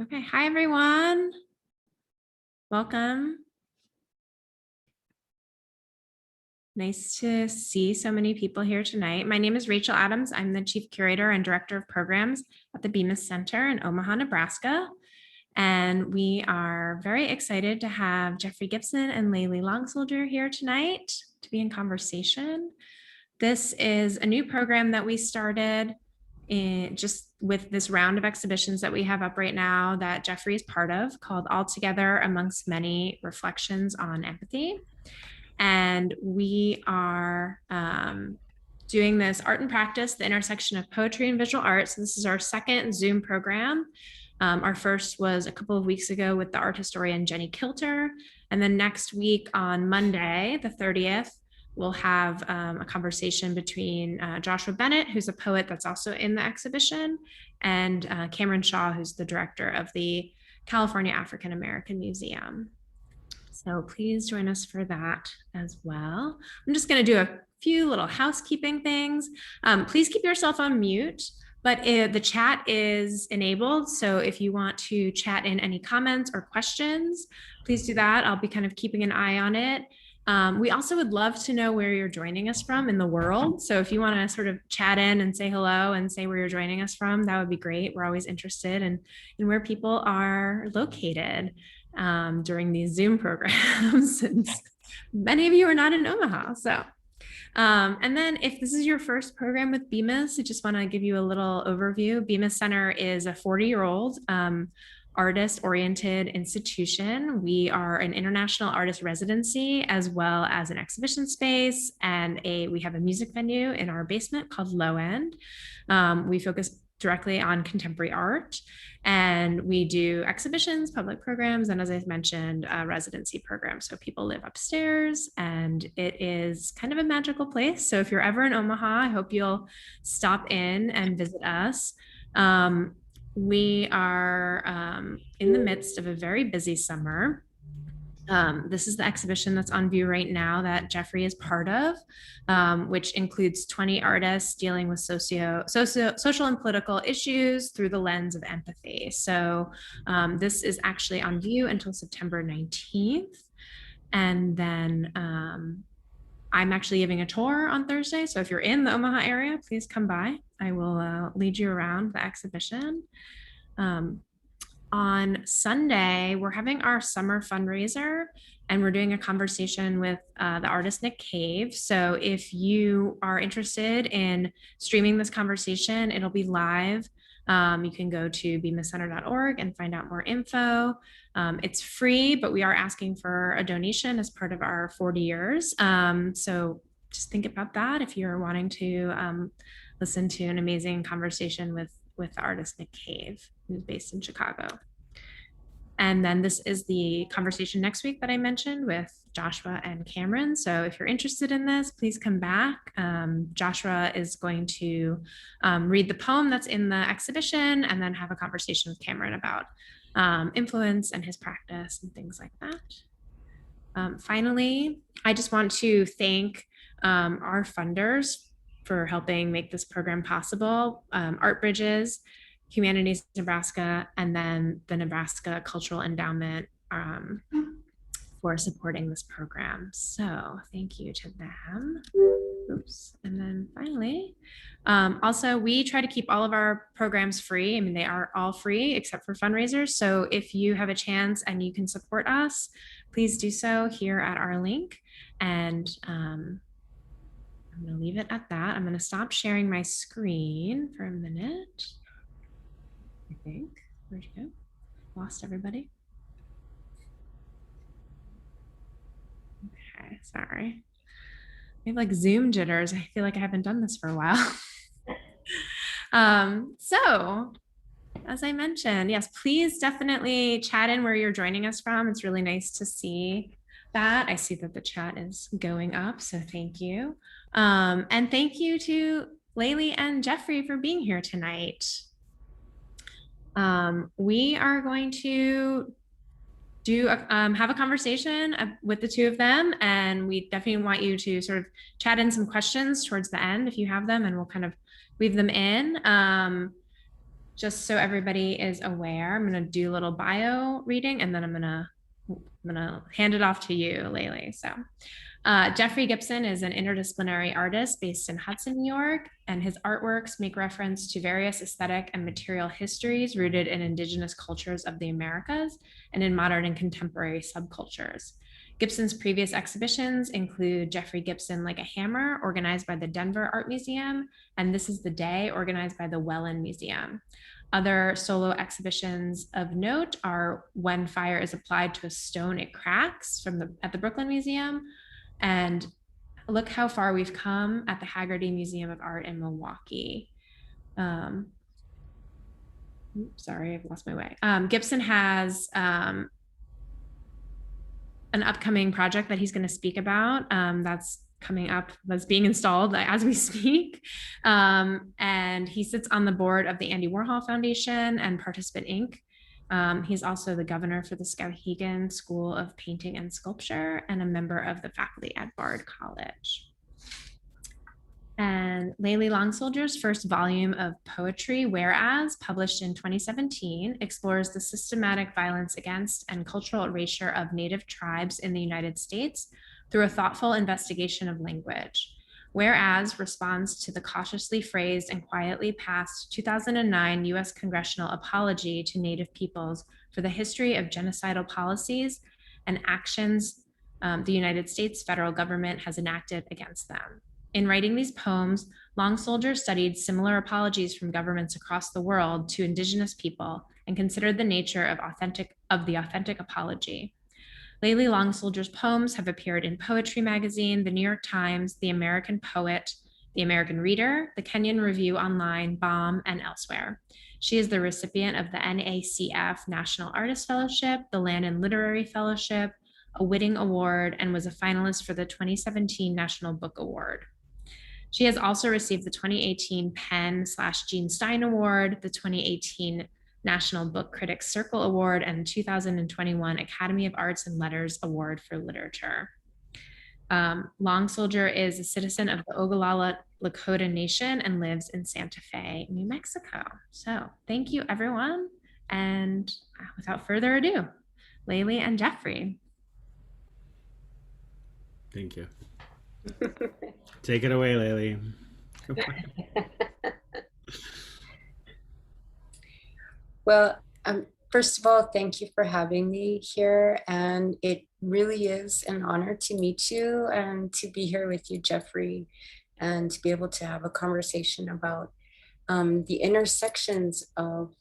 Okay, hi everyone. Welcome. Nice to see so many people here tonight. My name is Rachel Adams. I'm the Chief Curator and Director of Programs at the Bemis Center in Omaha, Nebraska. And we are very excited to have Jeffrey Gibson and Layli Longsoldier here tonight to be in conversation. This is a new program that we started just with this round of exhibitions that we have up right now that Jeffrey is part of, called All Together Amongst Many Reflections on Empathy. And we are doing this art and practice, the intersection of poetry and visual arts. So this is our second Zoom program. Our first was a couple of weeks ago with the art historian Jenny Kilter. And then next week on Monday, the 30th, we'll have a conversation between Joshua Bennett, who's a poet that's also in the exhibition, and Cameron Shaw, who's the director of the California African American Museum. So please join us for that as well. I'm just going to do a few little housekeeping things. Please keep yourself on mute, but the chat is enabled. So if you want to chat in any comments or questions, please do that. I'll be kind of keeping an eye on it. We also would love to know where you're joining us from in the world. So if you want to sort of chat in and say hello and say where you're joining us from, that would be great. We're always interested in where people are located during these Zoom programs. And many of you are not in Omaha. So, and then if this is your first program with Bemis, I just want to give you a little overview. Bemis Center is a 40-year-old artist-oriented institution. We are an international artist residency as well as an exhibition space, and we have a music venue in our basement called Low End. We focus directly on contemporary art, and we do exhibitions, public programs, and as I've mentioned, residency programs. So people live upstairs, and it is kind of a magical place. So if you're ever in Omaha, I hope you'll stop in and visit us. We are in the midst of a very busy summer. This is the exhibition that's on view right now that Jeffrey is part of, which includes 20 artists dealing with social and political issues through the lens of empathy. So this is actually on view until September 19th. And then I'm actually giving a tour on Thursday. So if you're in the Omaha area, please come by. I will lead you around the exhibition. On Sunday, we're having our summer fundraiser, and we're doing a conversation with the artist Nick Cave. So if you are interested in streaming this conversation, it'll be live. You can go to bemiscenter.org and find out more info. It's free, but we are asking for a donation as part of our 40 years. So just think about that if you're wanting to listen to an amazing conversation with the artist Nick Cave, who's based in Chicago. And then this is the conversation next week that I mentioned with Joshua and Cameron. So if you're interested in this, please come back. Joshua is going to read the poem that's in the exhibition and then have a conversation with Cameron about influence and his practice and things like that. Finally, I just want to thank our funders for helping make this program possible. Art Bridges, Humanities Nebraska, and then the Nebraska Cultural Endowment for supporting this program. So thank you to them. Oops. And then finally, also we try to keep all of our programs free. I mean, they are all free except for fundraisers. So if you have a chance and you can support us, please do so here at our link. And I'm going to leave it at that. I'm going to stop sharing my screen for a minute. I think. Where'd you go? Lost everybody. Okay, sorry. I have like Zoom jitters. I feel like I haven't done this for a while. So as I mentioned, yes, please definitely chat in where you're joining us from. It's really nice to see that. I see that the chat is going up, so thank you. And thank you to Layli and Jeffrey for being here tonight. We are going to have a conversation with the two of them, and we definitely want you to sort of chat in some questions towards the end if you have them, and we'll kind of weave them in. just so everybody is aware, I'm going to do a little bio reading and then I'm going to hand it off to you, Layli. So Jeffrey Gibson is an interdisciplinary artist based in Hudson, New York, and his artworks make reference to various aesthetic and material histories rooted in Indigenous cultures of the Americas and in modern and contemporary subcultures. Gibson's previous exhibitions include Jeffrey Gibson Like a Hammer, organized by the Denver Art Museum, and This is the Day, organized by the Welland Museum. Other solo exhibitions of note are When Fire is Applied to a Stone, It Cracks at the Brooklyn Museum, and Look How Far We've Come at the Haggerty Museum of Art in Milwaukee. Sorry, I've lost my way. Gibson has an upcoming project that he's going to speak about that's coming up, that's being installed as we speak. And he sits on the board of the Andy Warhol Foundation and Participant Inc. He's also the governor for the Skowhegan School of Painting and Sculpture and a member of the faculty at Bard College. And Layli Longsoldier's first volume of poetry, Whereas, published in 2017, explores the systematic violence against and cultural erasure of Native tribes in the United States through a thoughtful investigation of language. Whereas responds to the cautiously phrased and quietly passed 2009 US congressional apology to Native peoples for the history of genocidal policies and actions the United States federal government has enacted against them. In writing these poems, Longsoldier studied similar apologies from governments across the world to Indigenous people and considered the nature of the authentic apology. Layli Longsoldier's poems have appeared in Poetry Magazine, The New York Times, The American Poet, The American Reader, The Kenyan Review Online, Bomb, and elsewhere. She is the recipient of the NACF National Artist Fellowship, the Lannan Literary Fellowship, a Whitting Award, and was a finalist for the 2017 National Book Award. She has also received the 2018 Penn/Gene Stein Award, the 2018 National Book Critics Circle Award, and 2021 Academy of Arts and Letters Award for Literature. Longsoldier is a citizen of the Oglala Lakota Nation and lives in Santa Fe, New Mexico. So thank you, everyone. And without further ado, Layli and Jeffrey. Thank you. Take it away, Layli. Well, first of all, thank you for having me here. And it really is an honor to meet you and to be here with you, Jeffrey, and to be able to have a conversation about the intersections of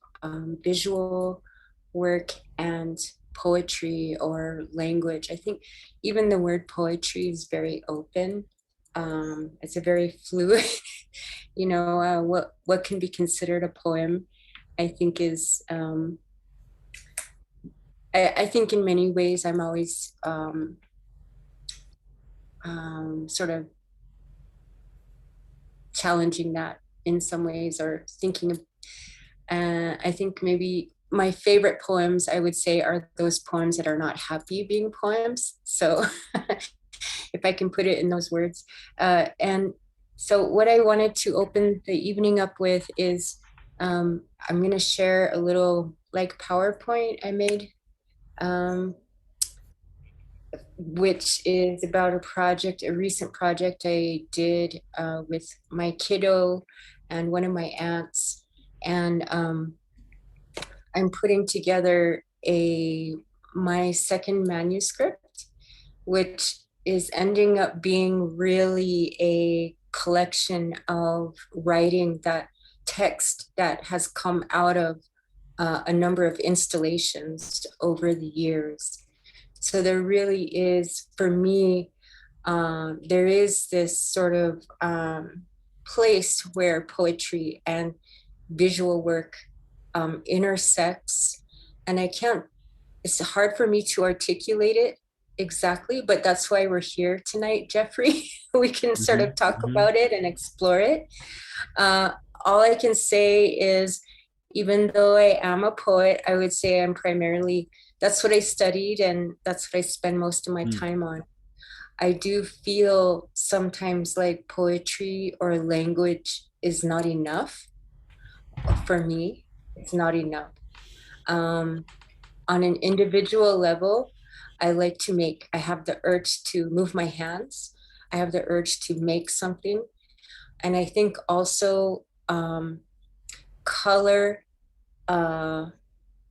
visual work and poetry or language. I think even the word poetry is very open. It's a very fluid, what can be considered a poem, I think is, I think in many ways I'm always sort of challenging that in some ways, or thinking of, I think maybe my favorite poems, I would say, are those poems that are not happy being poems. So if I can put it in those words. And so what I wanted to open the evening up with is, I'm going to share a little like PowerPoint I made, which is about a recent project I did with my kiddo and one of my aunts. And I'm putting together my second manuscript, which is ending up being really a collection of writing, that text that has come out of a number of installations over the years. So there really is, for me, there is this sort of place where poetry and visual work intersects, and it's hard for me to articulate it exactly, but that's why we're here tonight, Jeffrey. We can sort of talk about it and explore it. All I can say is, even though I am a poet, I would say I'm primarily, that's what I studied and that's what I spend most of my time on. I do feel sometimes like poetry or language is not enough for me. It's not enough. On an individual level, I have the urge to move my hands. I have the urge to make something. And I think also color,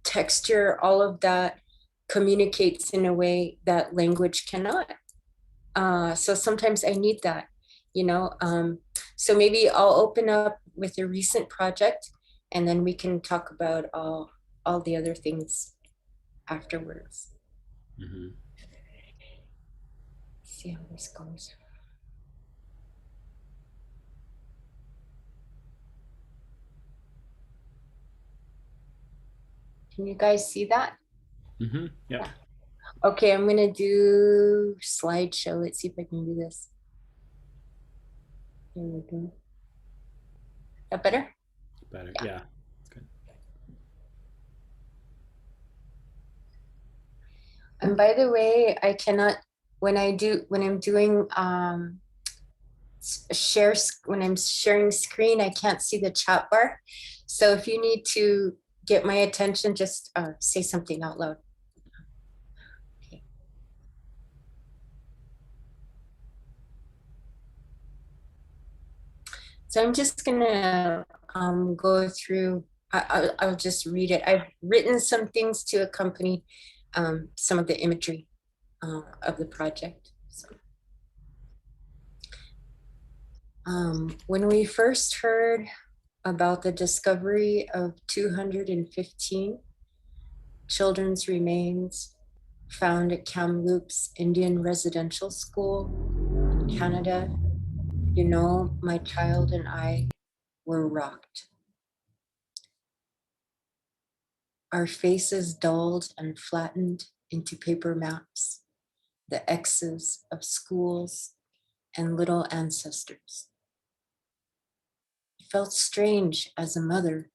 texture, all of that communicates in a way that language cannot. So sometimes I need that, you know. So maybe I'll open up with a recent project, and then we can talk about all the other things afterwards. Mm-hmm. See how this goes. Can you guys see that? Mm-hmm. Yeah. Okay, I'm gonna do slideshow. Let's see if I can do this. Here we go. That better? Better. Yeah. Yeah. That's good. And by the way, I cannot, when I'm doing when I'm sharing screen, I can't see the chat bar. So if you need to get my attention, just say something out loud. Okay. So I'm just gonna go through, I'll just read it. I've written some things to accompany some of the imagery of the project. So, when we first heard about the discovery of 215 children's remains found at Kamloops Indian Residential School in Canada, you know, my child and I were rocked. Our faces dulled and flattened into paper maps, the X's of schools and little ancestors. It felt strange as a mother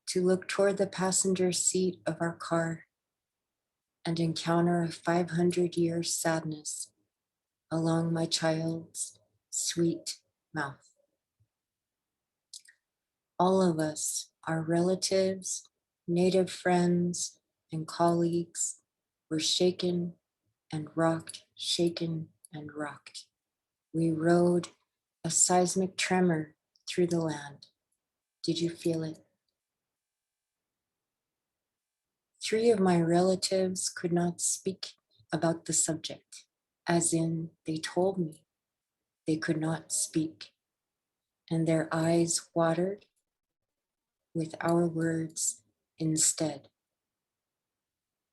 to look toward the passenger seat of our car and encounter a 500-year sadness along my child's sweet mouth. All of us, our relatives, native friends, and colleagues, were shaken and rocked, shaken and rocked. We rode a seismic tremor through the land. Did you feel it? 3 of my relatives could not speak about the subject, as in, they told me they could not speak, and their eyes watered with our words instead.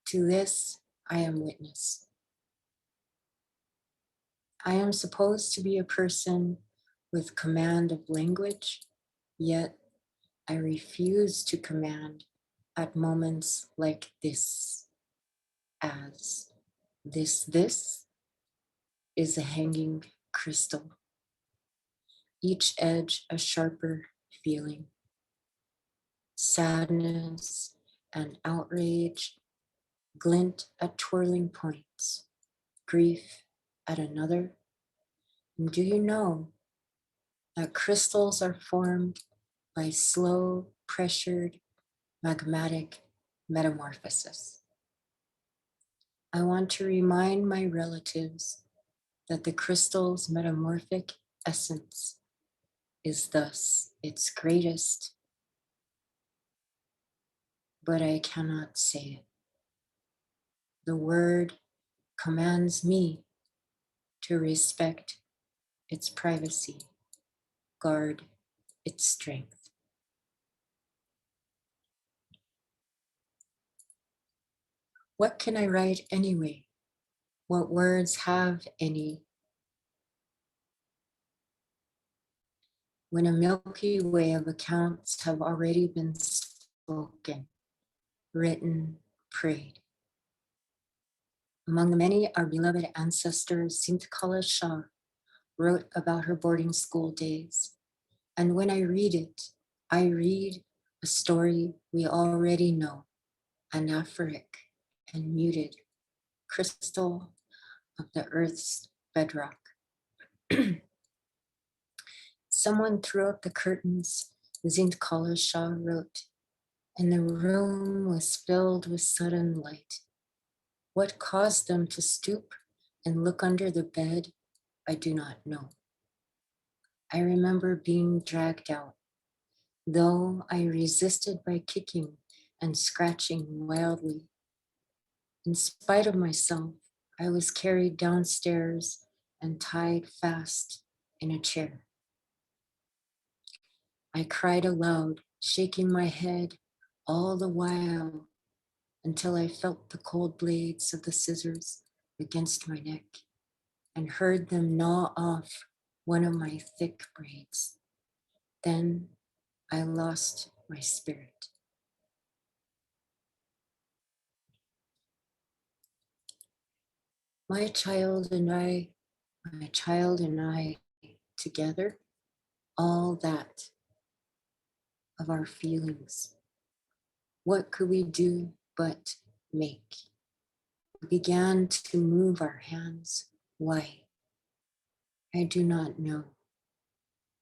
To this, I am witness. I am supposed to be a person with command of language, yet I refuse to command at moments like this, as this is a hanging crystal, each edge a sharper feeling. Sadness and outrage glint at twirling points, grief at another. And do you know that crystals are formed by slow, pressured, magmatic metamorphosis? I want to remind my relatives that the crystal's metamorphic essence is thus its greatest, but I cannot say it. The word commands me to respect its privacy, guard its strength. What can I write anyway? What words have any? When a Milky Way of accounts have already been spoken, written, prayed. Among the many, our beloved ancestor, Sint Kala Shah, wrote about her boarding school days. And when I read it, I read a story we already know, anaphoric and muted, crystal of the earth's bedrock. Someone threw up the curtains, Sint Kala Shah wrote, and the room was filled with sudden light. What caused them to stoop and look under the bed, I do not know. I remember being dragged out, though I resisted by kicking and scratching wildly. In spite of myself, I was carried downstairs and tied fast in a chair. I cried aloud, shaking my head all the while until I felt the cold blades of the scissors against my neck and heard them gnaw off one of my thick braids. Then I lost my spirit. My child and I together, all that of our feelings. What could we do but make? We began to move our hands. Why? I do not know.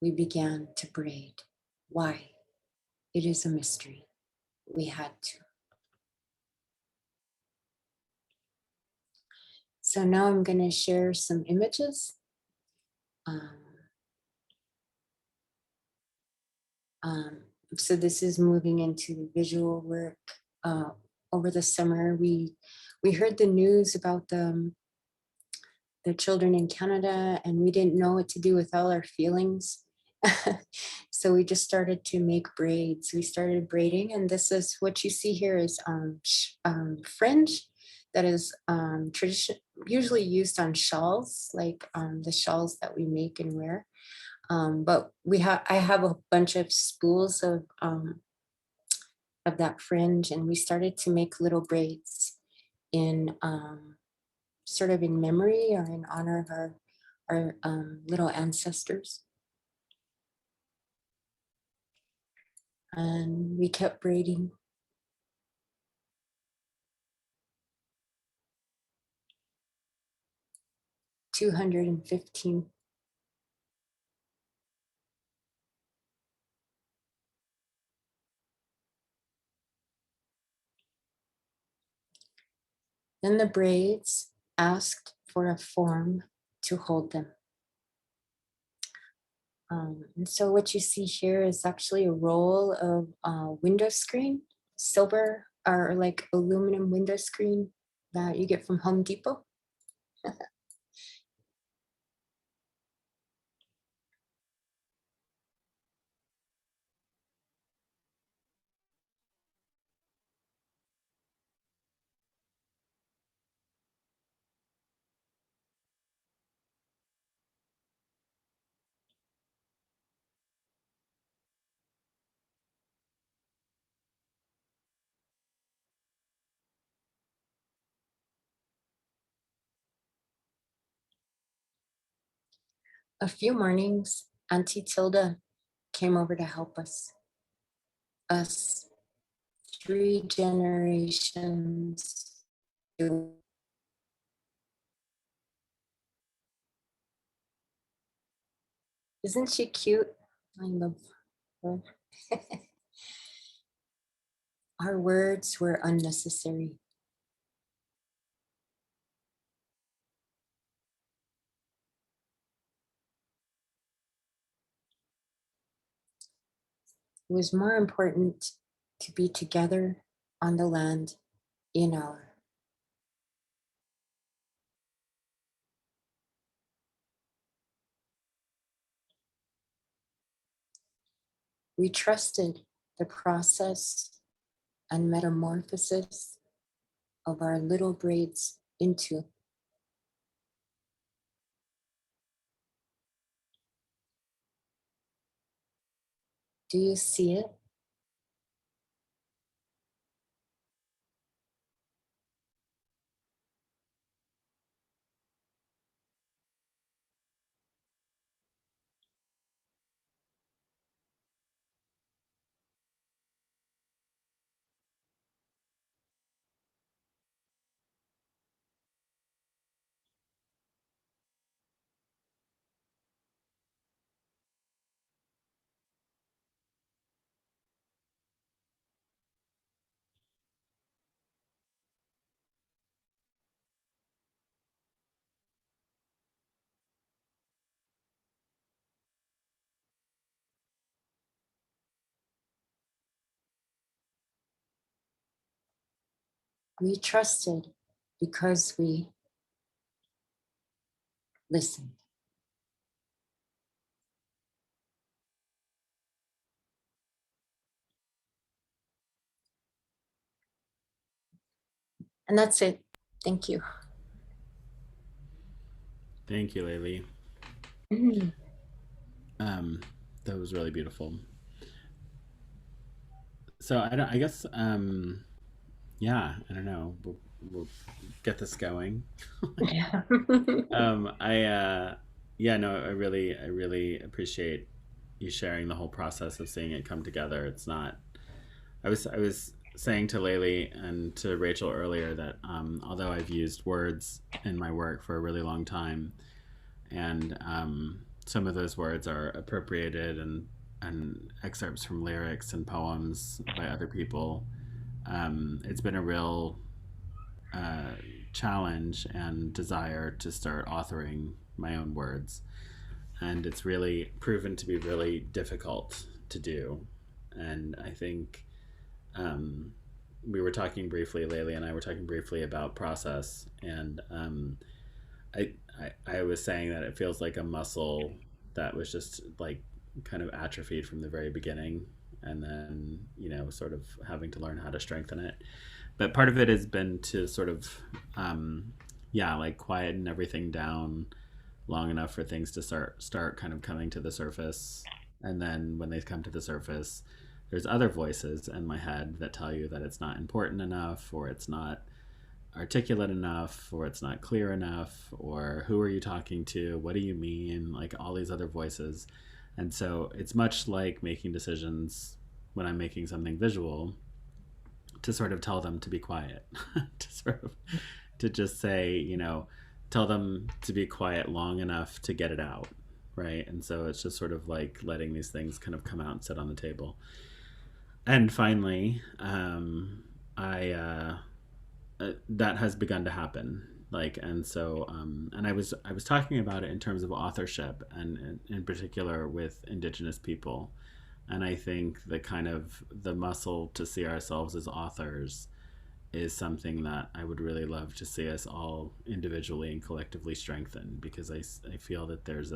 We began to braid. Why? It is a mystery. We had to. So now I'm going to share some images. Um, so this is moving into the visual work. Over the summer, we heard the news about the children in Canada, and we didn't know what to do with all our feelings. So we just started to make braids. We started braiding, and this is what you see here is fringe that is usually used on shawls, like the shawls that we make and wear. But I have a bunch of spools of that fringe, and we started to make little braids in sort of in memory or in honor of our little ancestors. And we kept braiding. $215. Then the braids asked for a form to hold them. And so what you see here is actually a roll of window screen, silver or like aluminum window screen that you get from Home Depot. A few mornings, Auntie Tilda came over to help us. Us 3 generations. Isn't she cute? I love her. Our words were unnecessary. It was more important to be together on the land in our. We trusted the process and metamorphosis of our little braids into. Do you see it? We trusted because we listened. And that's it. Thank you. Thank you, Layli. Mm. Um, that was really beautiful. So I guess, yeah, I don't know. We'll get this going. Yeah. I yeah, no, I really appreciate you sharing the whole process of seeing it come together. It's not. I was saying to Layli and to Rachel earlier that although I've used words in my work for a really long time, and some of those words are appropriated and excerpts from lyrics and poems by other people. It's been a real uh, challenge and desire to start authoring my own words. And it's really proven to be really difficult to do. And I think um, we were talking briefly, Layli and I were talking briefly about process. And I was saying that it feels like a muscle that was just like kind of atrophied from the very beginning. And then, sort of having to learn how to strengthen it. But part of it has been to sort of yeah, like quieten everything down long enough for things to start kind of coming to the surface. And then when they come to the surface, there's other voices in my head that tell you that it's not important enough, or it's not articulate enough, or it's not clear enough, or who are you talking to, what do you mean, like all these other voices. And so it's much like making decisions when I'm making something visual, to sort of tell them to be quiet, to sort of to just say, tell them to be quiet long enough to get it out, right? And so it's just sort of like letting these things kind of come out and sit on the table. And finally, I that has begun to happen. Like, and so, and I was talking about it in terms of authorship, and in particular with Indigenous people. And I think the kind of the muscle to see ourselves as authors is something that I would really love to see us all individually and collectively strengthen, because I feel that there's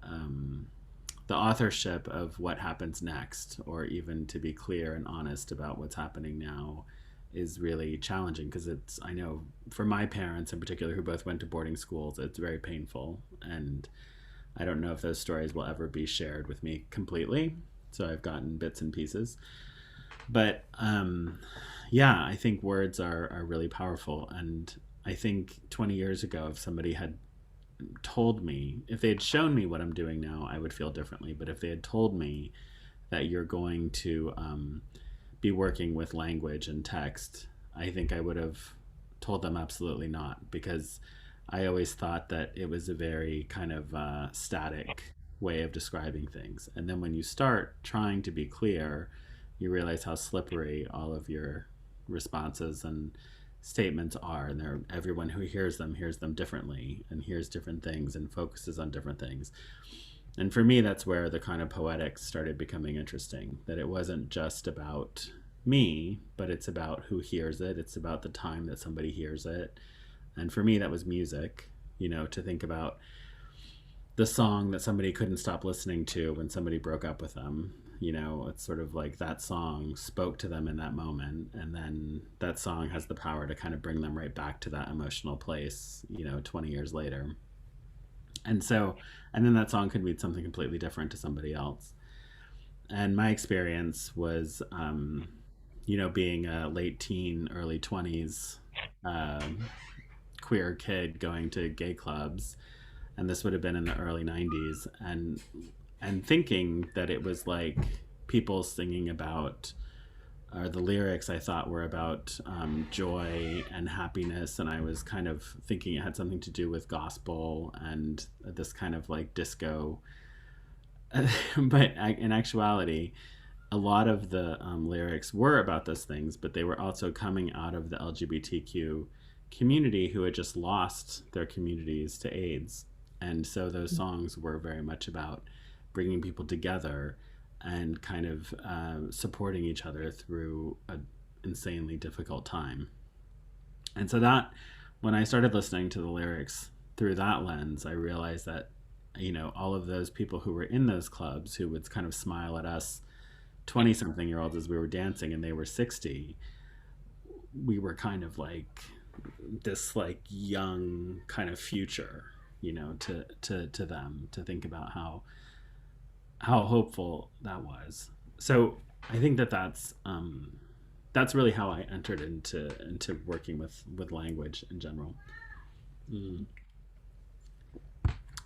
um, the authorship of what happens next, or even to be clear and honest about what's happening now, is really challenging, because I know for my parents in particular, who both went to boarding schools, it's very painful. And I don't know if those stories will ever be shared with me completely. So I've gotten bits and pieces. But yeah, I think words are really powerful. And I think 20 years ago, if somebody had told me, if they had shown me what I'm doing now, I would feel differently. But if they had told me that you're going to be working with language and text, I think I would have told them absolutely not, because I always thought that it was a very kind of static way of describing things. And then when you start trying to be clear, you realize how slippery all of your responses and statements are. And everyone who hears them differently, and hears different things and focuses on different things. And for me, that's where the kind of poetics started becoming interesting, that it wasn't just about me, but it's about who hears it. It's about the time that somebody hears it. And for me, that was music, to think about the song that somebody couldn't stop listening to when somebody broke up with them. It's sort of like that song spoke to them in that moment. And then that song has the power to kind of bring them right back to that emotional place, 20 years later. And so, and then that song could mean something completely different to somebody else. And my experience was, being a late teen, early 20s um, queer kid going to gay clubs, and this would have been in the early 90s, and thinking that it was like people singing about, or the lyrics I thought were about joy and happiness, and I was kind of thinking it had something to do with gospel and this kind of like disco. But in actuality, a lot of the lyrics were about those things, but they were also coming out of the LGBTQ community, who had just lost their communities to AIDS. And so those songs were very much about bringing people together and kind of supporting each other through insanely difficult time. And so that, when I started listening to the lyrics through that lens, I realized that, you know, all of those people who were in those clubs who would kind of smile at us 20 something year olds as we were dancing and they were 60, we were kind of like this like young kind of future, you know, to them, to think about how hopeful that was. So I think that that's really how I entered into working with language in general. Mm.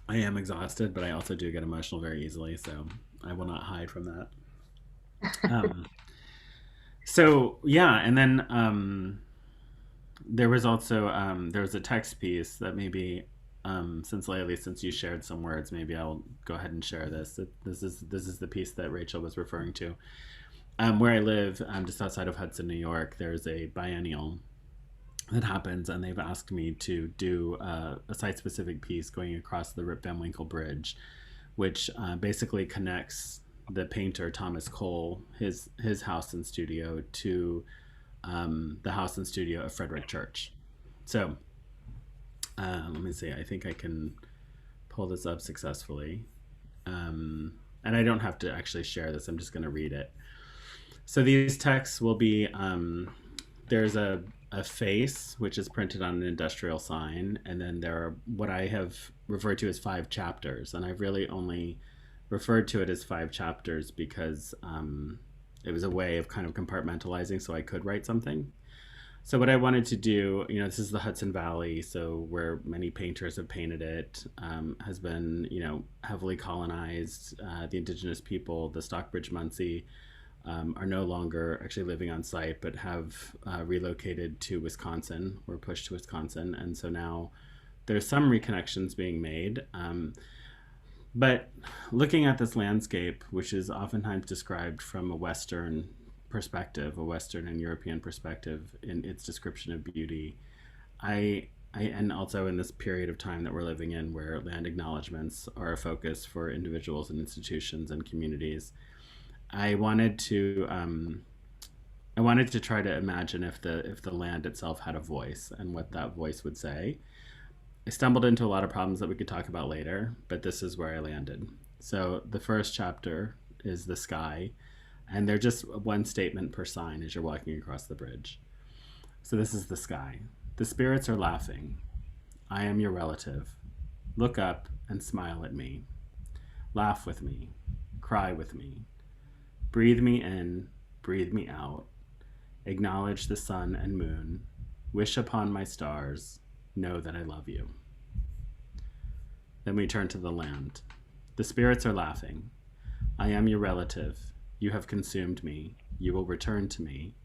I am exhausted, but I also do get emotional very easily, so I will not hide from that. Um, so yeah, and then there was also there was a text piece that maybe since Layli, since you shared some words, maybe I'll go ahead and share this. This is the piece that Rachel was referring to. Where I live, just outside of Hudson, New York, there's a biennial that happens, and they've asked me to do a site-specific piece going across the Rip Van Winkle Bridge, which basically connects the painter Thomas Cole, his house and studio, to the house and studio of Frederick Church. So let me see. I think I can pull this up successfully, and I don't have to actually share this. I'm just going to read it. So these texts will be, there's a face, which is printed on an industrial sign, and then there are what I have referred to as 5 chapters, and I've really only referred to it as 5 chapters because it was a way of kind of compartmentalizing so I could write something. So what I wanted to do, you know, this is the Hudson Valley, so where many painters have painted it, has been, you know, heavily colonized. The indigenous people, the Stockbridge Munsee, are no longer actually living on site, but have relocated to Wisconsin, or pushed to Wisconsin. And so now there's some reconnections being made. But looking at this landscape, which is oftentimes described from a Western perspective, a Western and European perspective in its description of beauty, and also in this period of time that we're living in where land acknowledgements are a focus for individuals and institutions and communities, I wanted to try to imagine if the land itself had a voice and what that voice would say. I stumbled into a lot of problems that we could talk about later, but this is where I landed. So the first chapter is the sky, and they're just one statement per sign as you're walking across the bridge. So this is the sky. The spirits are laughing. I am your relative. Look up and smile at me. Laugh with me. Cry with me. Breathe me in, breathe me out. Acknowledge the sun and moon. Wish upon my stars. Know that I love you. Then we turn to the land. The spirits are laughing. I am your relative. You have consumed me. You will return to me.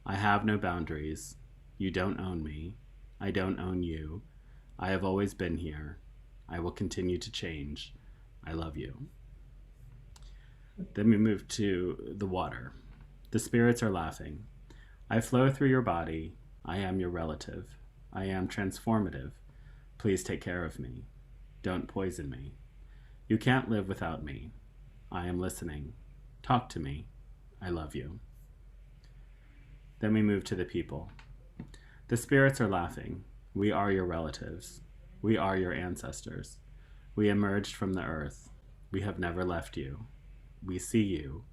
I have no boundaries. You don't own me. I don't own you. I have always been here. I will continue to change. I love you. Then we move to the water. The spirits are laughing. I flow through your body. I am your relative. I am transformative. Please take care of me. Don't poison me. You can't live without me. I am listening. Talk to me. I love you. Then we move to the people. The spirits are laughing. We are your relatives. We are your ancestors. We emerged from the earth. We have never left you. We see you.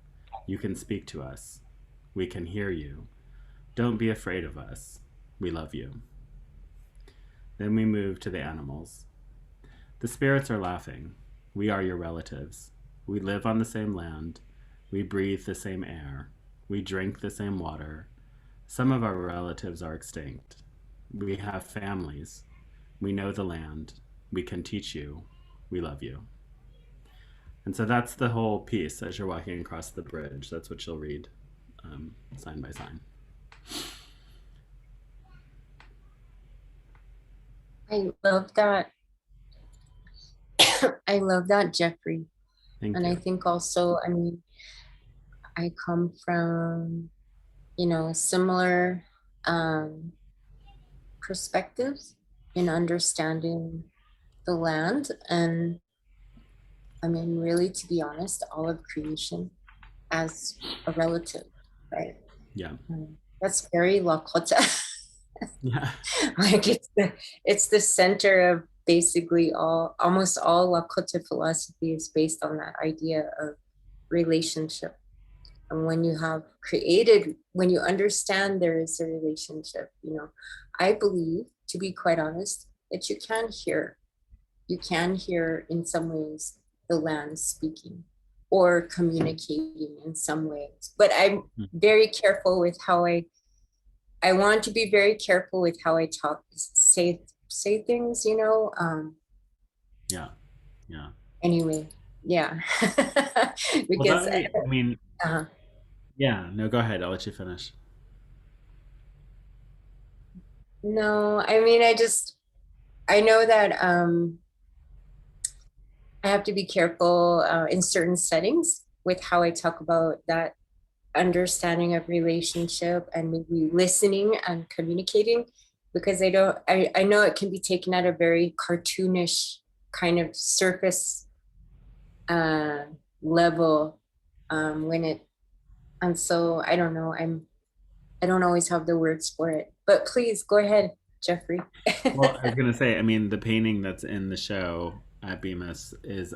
You can speak to us. We can hear you. Don't be afraid of us. We love you. Then we move to the animals. The spirits are laughing. We are your relatives. We live on the same land. We breathe the same air. We drink the same water. Some of our relatives are extinct. We have families. We know the land. We can teach you. We love you. And so that's the whole piece as you're walking across the bridge. That's what you'll read, sign by sign. I love that. I love that, Jeffrey. Thank And you. I think also, I mean, I come from, you know, similar perspectives in understanding the land. And I mean, really, to be honest, all of creation as a relative, right? Yeah. That's very Lakota. Yeah. Like it's the center of basically almost all Lakota philosophy is based on that idea of relationship. And when you have created, when you understand there is a relationship, I believe, to be quite honest, that you can hear in some ways the land speaking or communicating in some ways. But I'm very careful with how I want to be very careful with how I say things, Yeah. Yeah. Anyway, yeah. Well, Because I mean, uh, yeah, no, go ahead. I'll let you finish. no, I mean, I know that I have to be careful in certain settings with how I talk about that understanding of relationship and maybe listening and communicating, because I know it can be taken at a very cartoonish kind of surface uh, level when it, and so I don't know, I don't always have the words for it, but please go ahead, Jeffrey. Well, I was gonna say, I mean, the painting that's in the show at Bemis is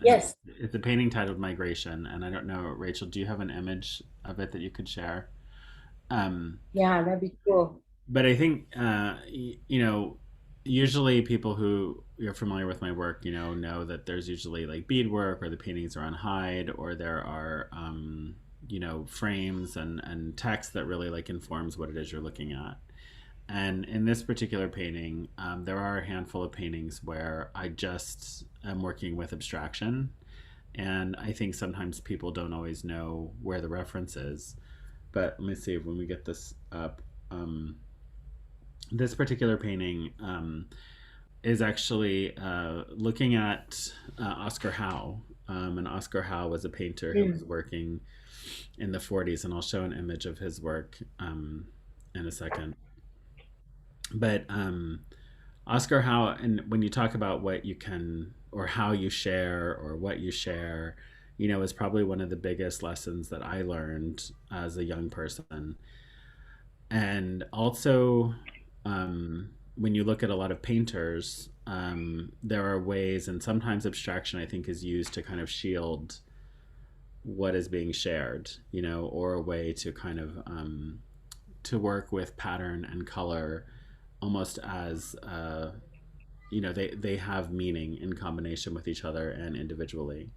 Yes, it's a painting titled Migration, and I don't know, Rachel, do you have an image of it that you could share? Um, yeah, that'd be cool. but I think usually people who are familiar with my work, know that there's usually like beadwork, or the paintings are on hide, or there are frames and text that really like informs what it is you're looking at. And in this particular painting, there are a handful of paintings where I just am working with abstraction. And I think sometimes people don't always know where the reference is. But let me see when we get this up. This particular painting is actually looking at Oscar Howe. And Oscar Howe was a painter who was working in the 40s. And I'll show an image of his work in a second. But Oscar Howe, and when you talk about what you can or how you share or what you share, is probably one of the biggest lessons that I learned as a young person. And also, when you look at a lot of painters, there are ways, and sometimes abstraction, I think, is used to kind of shield what is being shared, or a way to kind of to work with pattern and color almost as they have meaning in combination with each other and individually.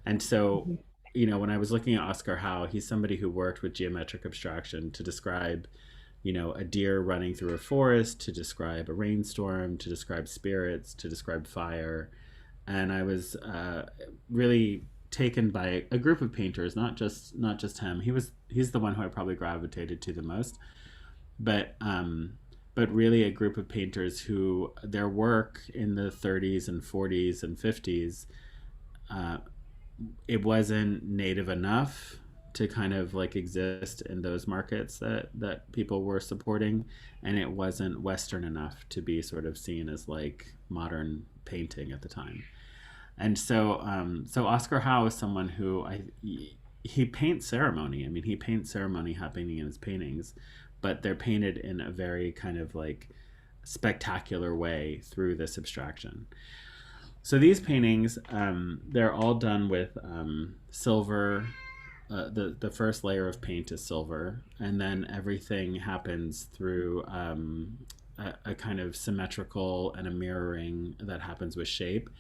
And so, when I was looking at Oscar Howe, he's somebody who worked with geometric abstraction to describe, a deer running through a forest, to describe a rainstorm, to describe spirits, to describe fire. And I was really taken by a group of painters, not just him. He's the one who I probably gravitated to the most, but really a group of painters who their work in the 30s and 40s and 50s, it wasn't native enough to kind of like exist in those markets that people were supporting, and it wasn't Western enough to be sort of seen as like modern painting at the time. And so Oscar Howe is someone who he paints ceremony. I mean, he paints ceremony happening in his paintings, but they're painted in a very kind of like spectacular way through this abstraction. So these paintings, they're all done with silver. The first layer of paint is silver, and then everything happens through a kind of symmetrical and a mirroring that happens with shape.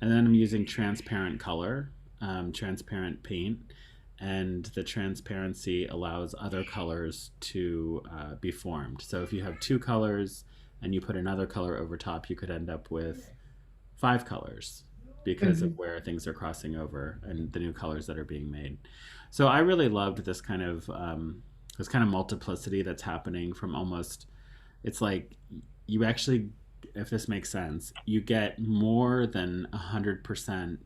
And then I'm using transparent color, transparent paint, and the transparency allows other colors to be formed. So if you have two colors and you put another color over top, you could end up with 5 colors because of where things are crossing over and the new colors that are being made. So I really loved this kind of multiplicity that's happening from almost, it's like you actually, if this makes sense, you get more than 100%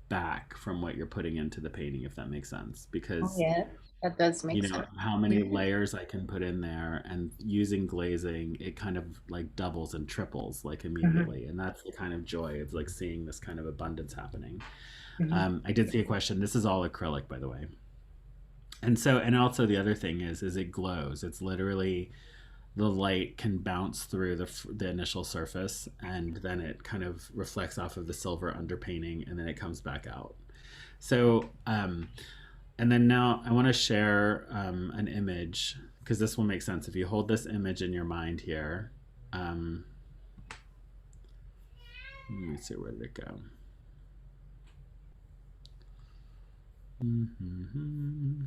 back from what you're putting into the painting, if that makes sense, because Yeah, that does make sense. how many layers I can put in there, and using glazing, it kind of like doubles and triples like immediately. And that's the kind of joy of like seeing this kind of abundance happening. I did see a question. This is all acrylic, by the way. And so, and also the other thing is it glows. It's literally the light can bounce through the initial surface, and then it kind of reflects off of the silver underpainting, and then it comes back out. So, and then now I want to share an image, because this will make sense if you hold this image in your mind here. Let me see, where did it go? Mm-hmm.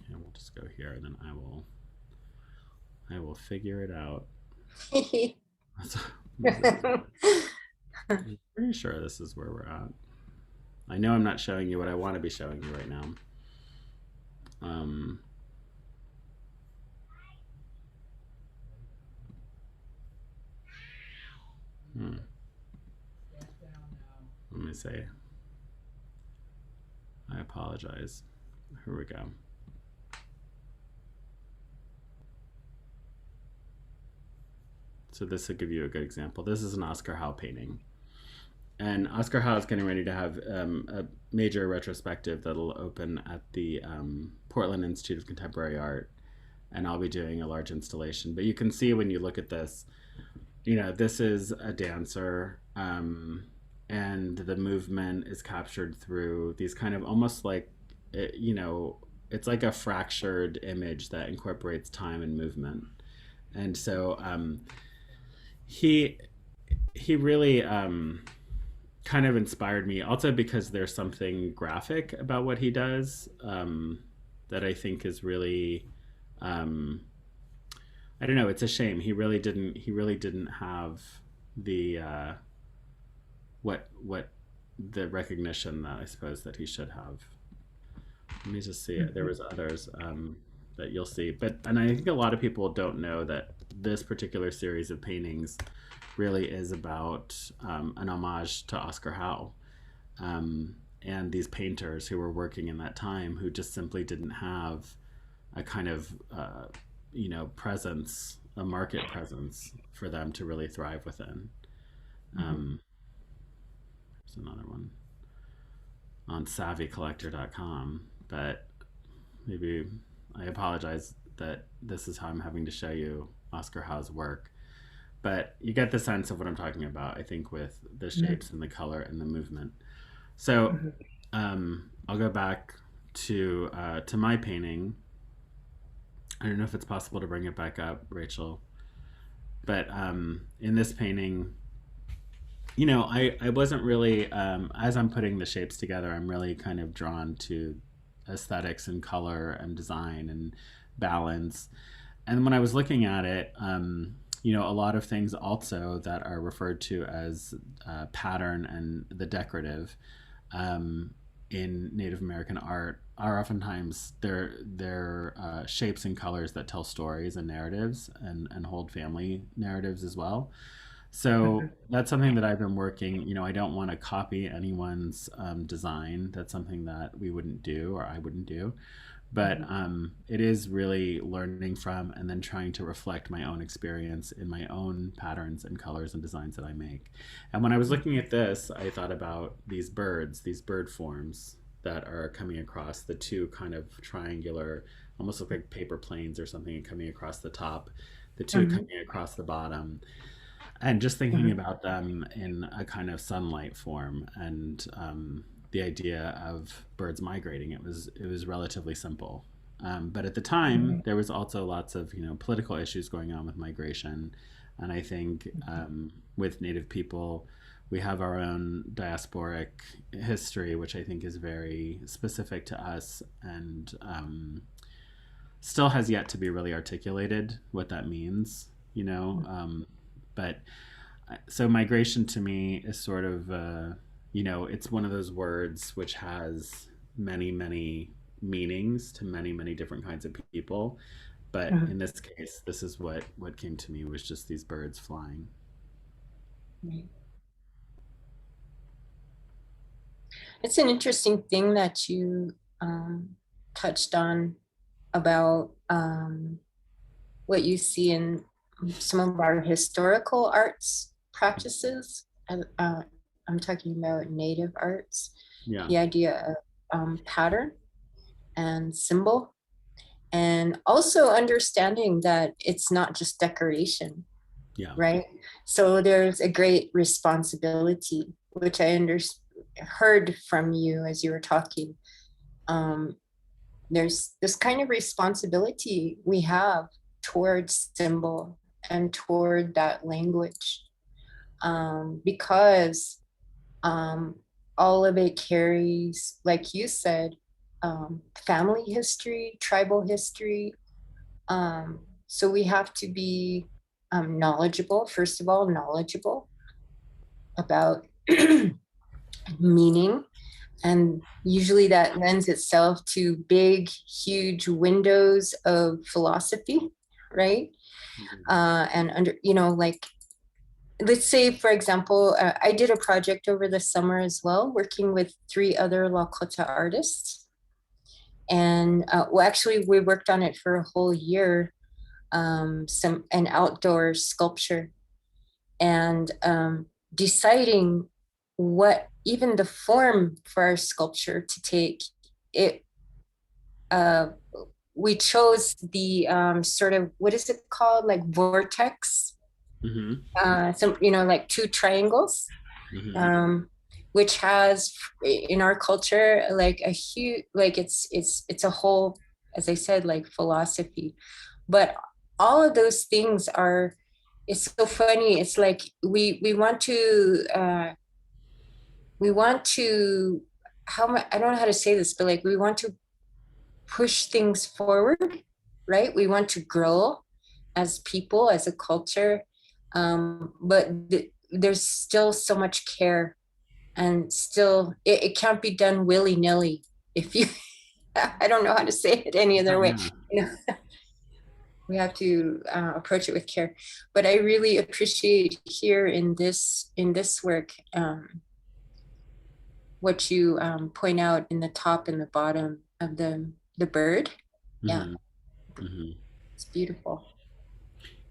And we'll just go here, and then I will figure it out. I'm pretty sure this is where we're at. I know I'm not showing you what I want to be showing you right now. Let me see. I apologize. Here we go. So this will give you a good example. This is an Oscar Howe painting. And Oscar Howe is getting ready to have a major retrospective that'll open at the Portland Institute of Contemporary Art. And I'll be doing a large installation. But you can see when you look at this, you know, this is a dancer, and the movement is captured through these kind of almost like, you know, it's like a fractured image that incorporates time and movement. And so he really kind of inspired me, also because there's something graphic about what he does that I think is really, I don't know, it's a shame he really didn't have the what the recognition that I suppose that he should have. Let me just see it. There was others that you'll see, and I think a lot of people don't know that this particular series of paintings really is about an homage to Oscar Howe and these painters who were working in that time, who just simply didn't have a kind of you know, presence, a market presence for them to really thrive within. There's another one on savvycollector.com, but maybe I apologize that this is how I'm having to show you Oscar Howe's work. But you get the sense of what I'm talking about, I think, with the shapes and the color and the movement. So I'll go back to my painting. I don't know if it's possible to bring it back up, Rachel. But in this painting, you know, I wasn't really, as I'm putting the shapes together, I'm really kind of drawn to aesthetics and color and design and balance. And when I was looking at it, you know, a lot of things also that are referred to as pattern and the decorative in Native American art are oftentimes they're shapes and colors that tell stories and narratives and hold family narratives as well. So that's something that I've been working, you know, I don't want to copy anyone's design. That's something that we wouldn't do, or I wouldn't do. But it is really learning from and then trying to reflect my own experience in my own patterns and colors and designs that I make. And when I was looking at this, I thought about these birds, these bird forms that are coming across the two kind of triangular, almost look like paper planes or something, coming across the top, the two coming across the bottom. And just thinking about them in a kind of sunlight form, and the idea of birds migrating, it was relatively simple. But at the time, there was also lots of, you know, political issues going on with migration, and I think with Native people, we have our own diasporic history, which I think is very specific to us, and still has yet to be really articulated what that means, you know. But so migration to me is sort of, you know, it's one of those words which has many, many meanings to many, many different kinds of people. But in this case, this is what came to me, was just these birds flying. It's an interesting thing that you touched on about what you see in some of our historical arts practices. And I'm talking about native arts. Yeah. The idea of pattern and symbol. and also understanding that it's not just decoration, Yeah. right? So there's a great responsibility, which I heard from you as you were talking. There's this kind of responsibility we have towards symbol and toward that language, because all of it carries, like you said, family history, tribal history. So we have to be knowledgeable, first of all, knowledgeable about meaning. And usually that lends itself to big, huge windows of philosophy, right? And under, like, let's say, for example, I did a project over the summer as well, working with 3 other Lakota artists. And well, actually, we worked on it for a whole year, an outdoor sculpture, and deciding what even the form for our sculpture to take. It we chose the sort of, what is it called, like vortex, some, like 2 triangles, which has in our culture like a huge, like it's a whole, as I said, like philosophy. But all of those things are, it's so funny. It's like we want to I don't know how to say this, but like we want to push things forward, right? We want to grow as people, as a culture, but there's still so much care, and still it can't be done willy-nilly. If you I don't know how to say it any other way. We have to approach it with care. But I really appreciate here in this work, what you point out in the top and the bottom of the bird. Yeah, it's beautiful.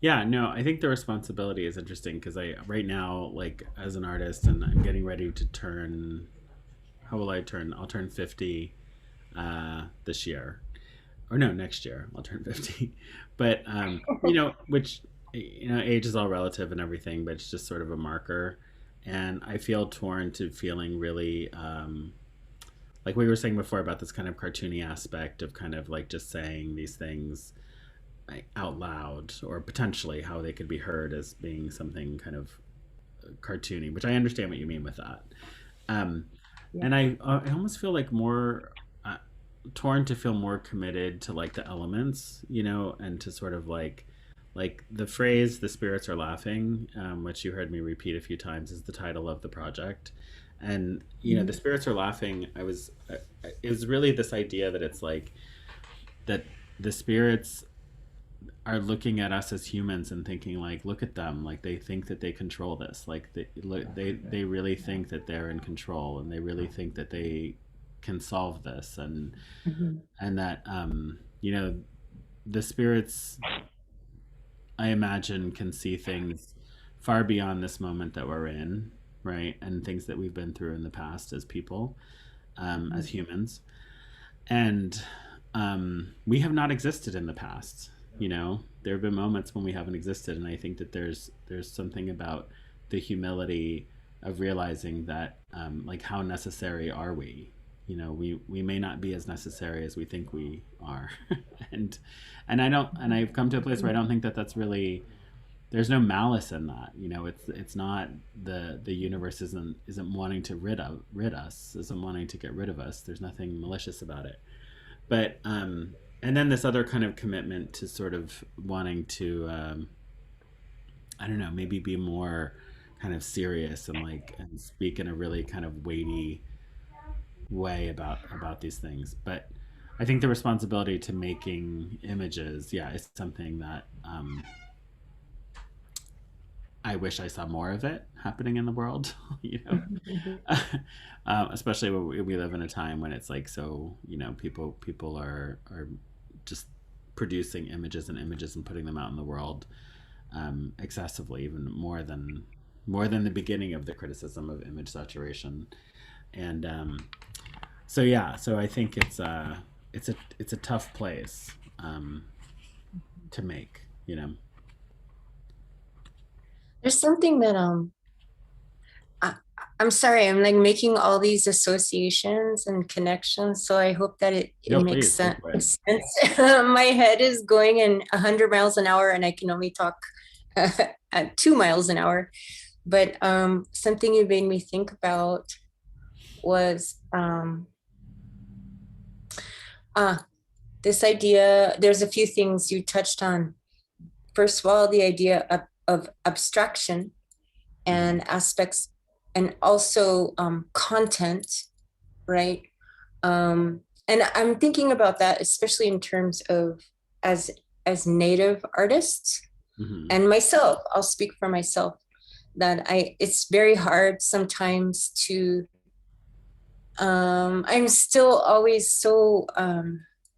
Yeah, no, I think the responsibility is interesting because I right now, like as an artist, and I'm getting ready to turn. How will I turn? I'll turn 50 this year, or no, next year. I'll turn 50. But which age is all relative and everything, but it's just sort of a marker. And I feel torn to feeling really, like we were saying before about this kind of cartoony aspect of kind of like just saying these things out loud, or potentially how they could be heard as being something kind of cartoony, which I understand what you mean with that. And I almost feel like more torn to feel more committed to like the elements, and to sort of like the phrase "the spirits are laughing," which you heard me repeat a few times, is the title of the project. And the spirits are laughing. It was really this idea that it's like that the spirits are looking at us as humans and thinking like, look at them, like they think that they control this, like they really think that they're in control, and they really think that they can solve this, and that the spirits, I imagine, can see things far beyond this moment that we're in, right, and things that we've been through in the past as people, as humans, and we have not existed in the past. There have been moments when we haven't existed, and I think that there's something about the humility of realizing that, like, how necessary are we? We may not be as necessary as we think we are, and I've come to a place where I don't think that that's really, there's no malice in that. It's not, the universe isn't wanting to rid us, isn't wanting to get rid of us. There's nothing malicious about it, but and then this other kind of commitment to sort of wanting to, I don't know, maybe be more kind of serious and speak in a really kind of weighty way about these things. But I think the responsibility to making images, is something that I wish I saw more of it happening in the world. Especially when we live in a time when it's like, so people are just producing images and putting them out in the world excessively, even more than the beginning of the criticism of image saturation. And so I think it's a tough place to make, you know. There's something that I, I'm sorry, I'm like making all these associations and connections, so I hope that it No, makes please go sense. for it. My head is going in 100 miles an hour, and I can only talk at 2 miles an hour. But something you made me think about was this idea. There's a few things you touched on. First of all, the idea of abstraction and aspects, and also content, right? And I'm thinking about that, especially in terms of as Native artists, and myself. I'll speak for myself, that it's very hard sometimes to I'm still always so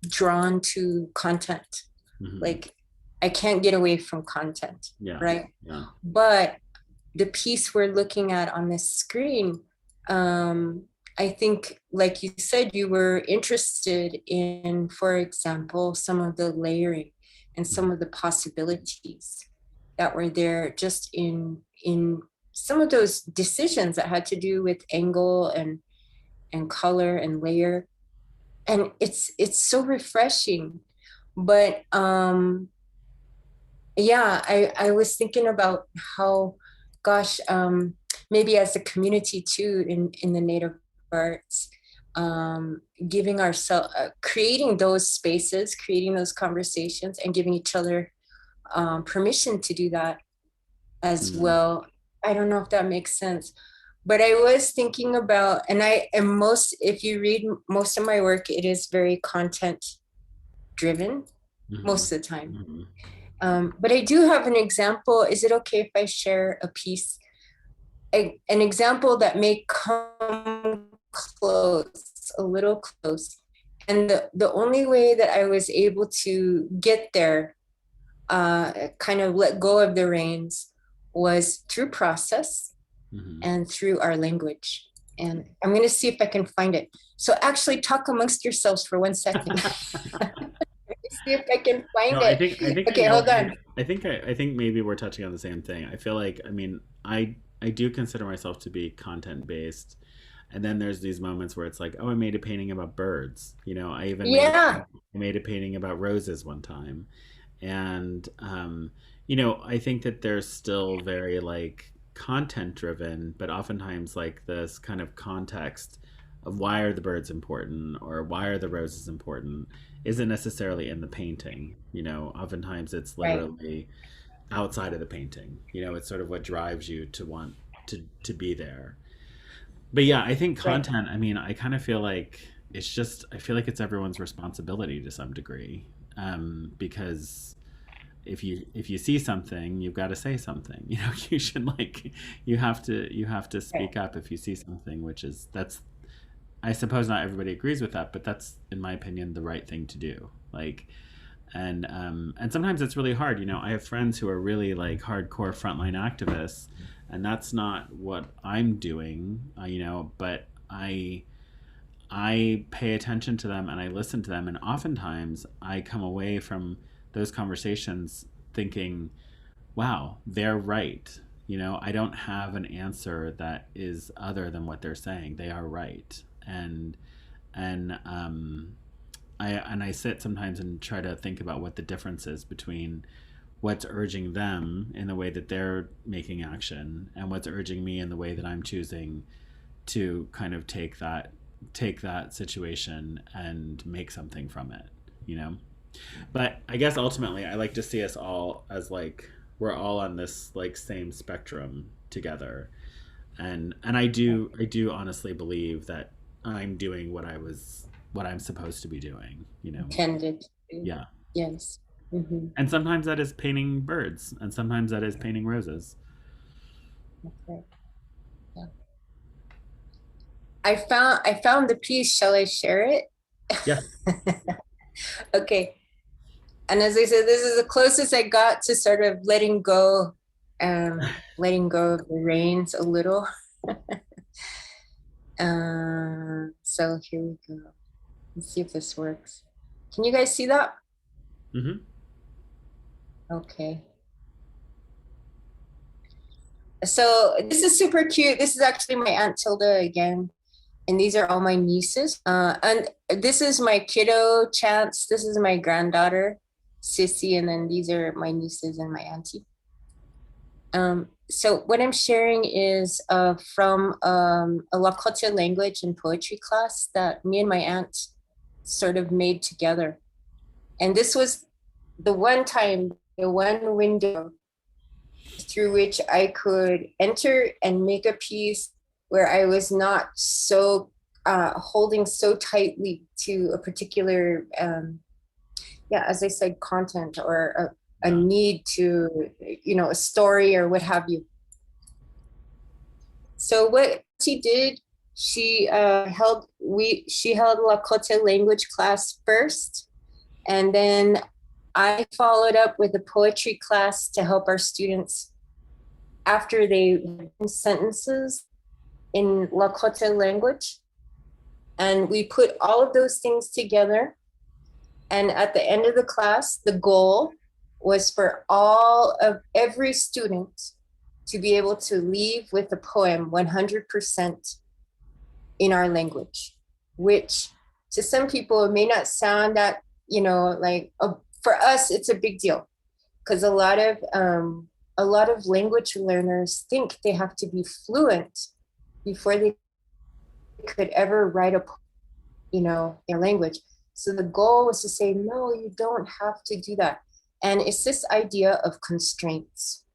drawn to content. Like, I can't get away from content, right? Yeah. But the piece we're looking at on this screen, I think, like you said, you were interested in, for example, some of the layering and some of the possibilities that were there just in some of those decisions that had to do with angle and color and layer. And it's so refreshing. But yeah, I was thinking about how, gosh, maybe as a community too, in the Native arts, giving ourselves, creating those spaces, creating those conversations, and giving each other permission to do that as well. I don't know if that makes sense, but I was thinking about, and if you read most of my work, it is very content driven most of the time. But I do have an example. Is it okay if I share a piece? An example that may come close, a little close. And the only way that I was able to get there, kind of let go of the reins, was through process and through our language. And I'm going to see if I can find it. So actually talk amongst yourselves for 1 second. See if I can find it. I think okay, hold on. I think maybe we're touching on the same thing. I feel like, I mean, I do consider myself to be content based, and then there's these moments where it's like, oh, I made a painting about birds. You know, I even made a painting about roses one time, and you know, I think that they're still very like content driven, but oftentimes like this kind of context of why are the birds important or why are the roses important isn't necessarily in the painting. You know, oftentimes it's literally outside of the painting. You know, it's sort of what drives you to want to be there. But yeah, I think content, I mean, I kind of feel like it's just, I feel like it's everyone's responsibility to some degree, because if you see something, you've got to say something. You know, you should like, you have to speak up if you see something, that's, I suppose not everybody agrees with that, but that's, in my opinion, the right thing to do. Like, and sometimes it's really hard. You know, I have friends who are really like hardcore frontline activists, and that's not what I'm doing. You know, but I pay attention to them and I listen to them, and oftentimes I come away from those conversations thinking, wow, they're right. You know, I don't have an answer that is other than what they're saying. They are right. And I sit sometimes and try to think about what the difference is between what's urging them in the way that they're making action and what's urging me in the way that I'm choosing to kind of take that situation and make something from it, you know. But I guess ultimately I like to see us all as like we're all on this like same spectrum together. And I do honestly believe that I'm doing what I'm supposed to be doing, you know. Intended. Yeah. Yes. And sometimes that is painting birds, and sometimes that is painting roses. Okay. Yeah. I found the piece. Shall I share it? Yeah. Okay. And as I said, this is the closest I got to sort of letting go of the reins a little. So here we go. Let's see if this works. Can you guys see that? Mm-hmm. Okay. So this is super cute. This is actually my Aunt Tilda again. And these are all my nieces. And this is my kiddo, Chance. This is my granddaughter, Sissy. And then these are my nieces and my auntie. So what I'm sharing is from a Lakota language and poetry class that me and my aunt sort of made together. And this was the one time, the one window through which I could enter and make a piece where I was not so holding so tightly to a particular, as I said, content or a need to, a story or what have you. So what she did, she held Lakota language class first, and then I followed up with a poetry class to help our students after they sentences in Lakota language. And we put all of those things together. And at the end of the class, the goal was for every student to be able to leave with a poem 100% in our language, which to some people it may not sound that, for us, it's a big deal because a lot of language learners think they have to be fluent before they could ever write their language. So the goal was to say, no, you don't have to do that. And it's this idea of constraints,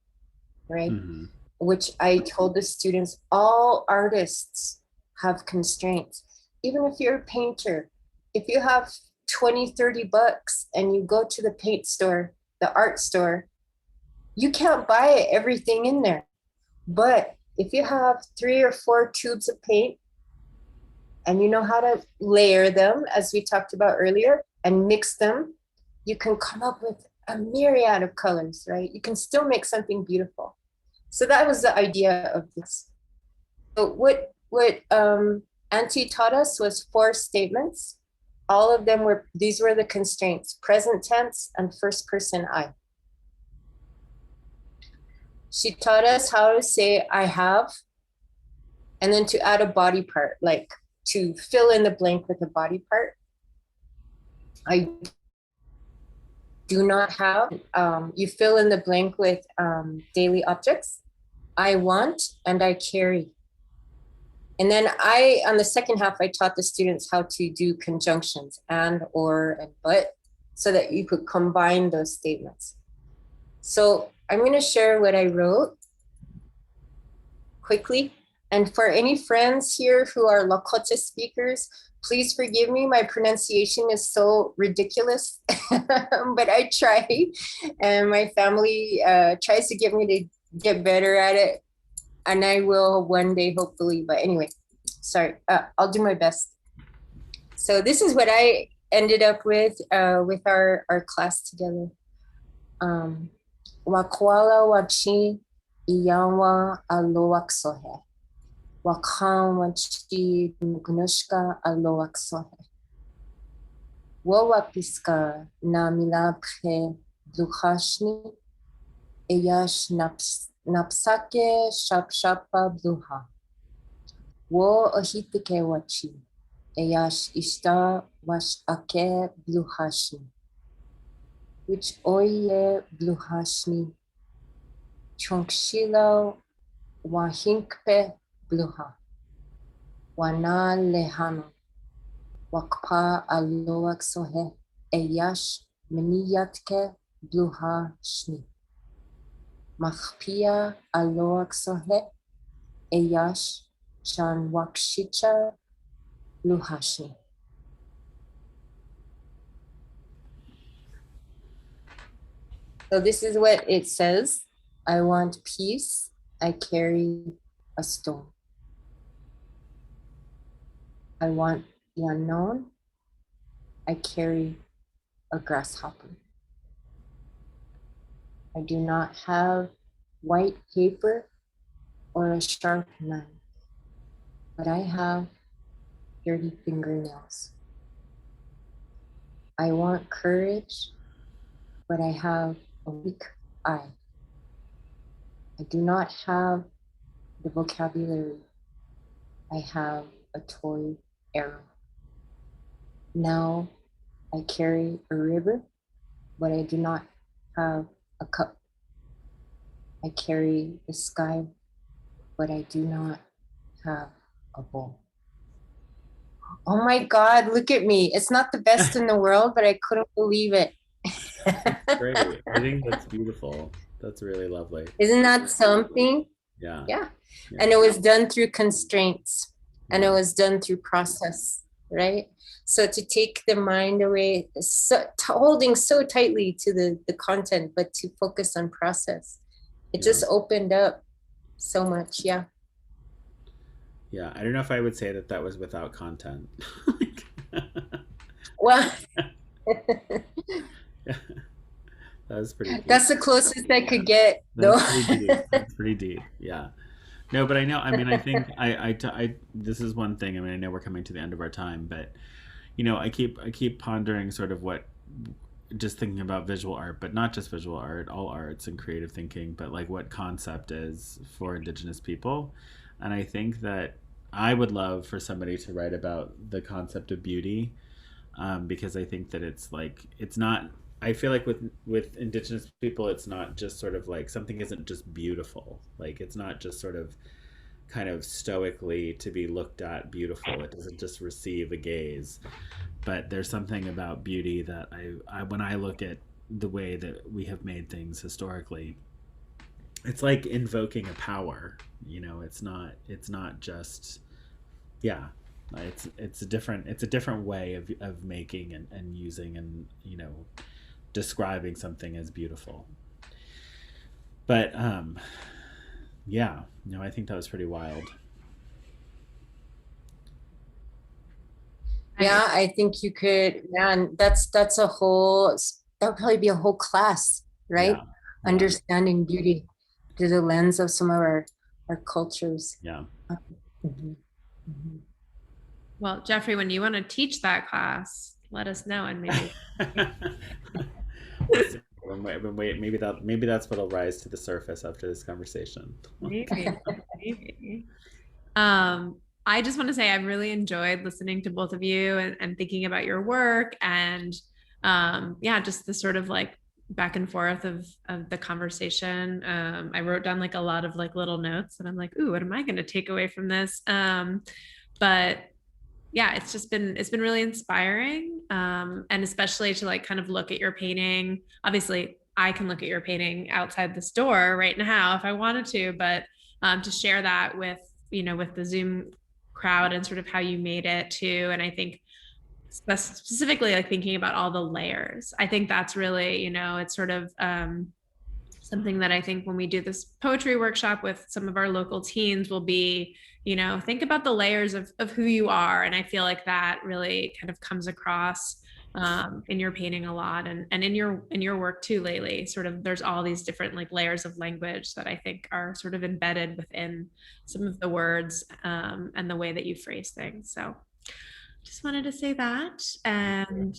right? Mm-hmm. Which I told the students, all artists have constraints. Even if you're a painter, if you have 20, 30 bucks and you go to the paint store, the art store, you can't buy everything in there. But if you have 3 or 4 tubes of paint and you know how to layer them, as we talked about earlier, and mix them, you can come up with a myriad of colors, right? You can still make something beautiful. So that was the idea of this. So what Auntie taught us was 4 statements. All of them these were the constraints: present tense and first person I. She taught us how to say I have, and then to add a body part, like to fill in the blank with a body part. I do not have. You fill in the blank with daily objects. I want and I carry. And then on the second half, I taught the students how to do conjunctions, and, or, and but, so that you could combine those statements. So I'm going to share what I wrote quickly. And for any friends here who are Lakota speakers, please forgive me. My pronunciation is so ridiculous, but I try. And my family tries to get me to get better at it. And I will one day, hopefully. But anyway, sorry, I'll do my best. So this is what I ended up with our class together. Wakwala wachi iyawa aloaksohe. Wakhan wachi mugnushka aloaksohe. Wawapiska na milabhe bluchashni eyash napsake shapshapa bluha. Wo ahitike wachi eyash ishta wash ake bluhashni. Which oye bluhashni chunkshilo wahinkpe bluha. Wana lehano wakpa aloak sohe eyash meniyatke bluha shni. Machpia aloak sohe eyash chan wakshicha bluhashni. So this is what it says. I want peace. I carry a stone. I want the unknown. I carry a grasshopper. I do not have white paper or a sharp knife, but I have dirty fingernails. I want courage. but I have a weak eye. I do not have the vocabulary. I have a toy arrow. Now I carry a river, but I do not have a cup. I carry the sky, but I do not have a bowl. Oh my God, look at me. It's not the best in the world, but I couldn't believe it. Great. I think that's beautiful. That's really lovely. Isn't that something? Yeah. Yeah. Yeah. And it was done through constraints, and it Yeah. was done through process, right? So to take the mind away, holding so tightly to the content, but to focus on process, it Yeah. just opened up so much. Yeah. Yeah. I don't know if I would say that that was without content. Well, Yeah. That was pretty deep. that's the closest I could get, though. That's pretty deep. That's pretty deep. Yeah. No, but I know. I mean, I think this is one thing. I mean, I know we're coming to the end of our time, but you know, I keep pondering sort of what, just thinking about visual art, but not just visual art, all arts and creative thinking, but like what concept is for Indigenous people. And I think that I would love for somebody to write about the concept of beauty, because I think that it's like, it's not, I feel like with Indigenous people, it's not just sort of like, something isn't just beautiful. Like it's not just sort of kind of stoically to be looked at beautiful. It doesn't just receive a gaze. But there's something about beauty that I when I look at the way that we have made things historically, it's like invoking a power. You know, it's not just, yeah, it's a different way of making and using and, you know, describing something as beautiful. But yeah, no, I think that was pretty wild. Yeah, I think you could, man, that's a whole, that would probably be a whole class, right? Yeah, yeah, Understanding beauty through the lens of some of our cultures. yeah. Mhm, mhm. Well, Jeffrey, when you want to teach that class, let us know and maybe. We'll see. Maybe that's what'll rise to the surface after this conversation. Maybe, maybe. I just want to say I've really enjoyed listening to both of you and thinking about your work and yeah, just the sort of like back and forth of the conversation. I wrote down like a lot of like little notes and I'm like, ooh, what am I going to take away from this? But yeah, it's been really inspiring. And especially to like kind of look at your painting. Obviously, I can look at your painting outside the store right now if I wanted to, but to share that with, you know, with the Zoom crowd and sort of how you made it too. And I think specifically like thinking about all the layers, I think that's really, you know, it's sort of something that I think when we do this poetry workshop with some of our local teens will be, you know, think about the layers of who you are. And I feel like that really kind of comes across in your painting a lot and in your work too, Layli. Sort of there's all these different like layers of language that I think are sort of embedded within some of the words and the way that you phrase things. So just wanted to say that. And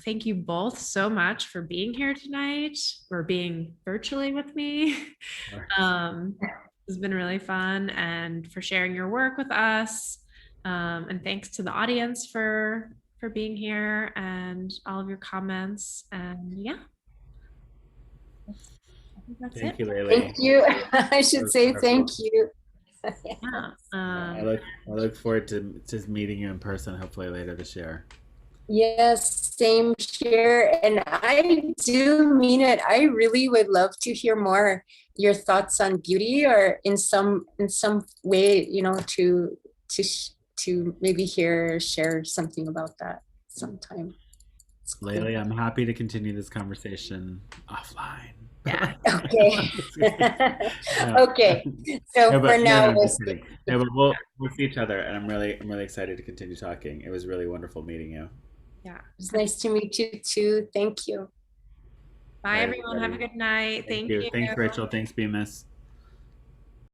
thank you both so much for being here tonight, for being virtually with me. It's been really fun and for sharing your work with us. And thanks to the audience for being here and all of your comments. And yeah, I think that's Thank it. you, Layli. Thank you. I should say thank you. Yeah. I look forward to meeting you in person, hopefully later this year. Yes, same here. And I do mean it. I really would love to hear more your thoughts on beauty or in some way, you know, to maybe share something about that sometime. Layli, I'm happy to continue this conversation offline. Yeah. Okay. No. Okay. So No, for now, I'm just kidding. No, but we'll see each other, and I'm really excited to continue talking. It was really wonderful meeting you. Yeah. It's nice to meet you too. Thank you. Bye, everyone. Have a good night. Thank you. Thanks, Rachel. Thanks, Bemis.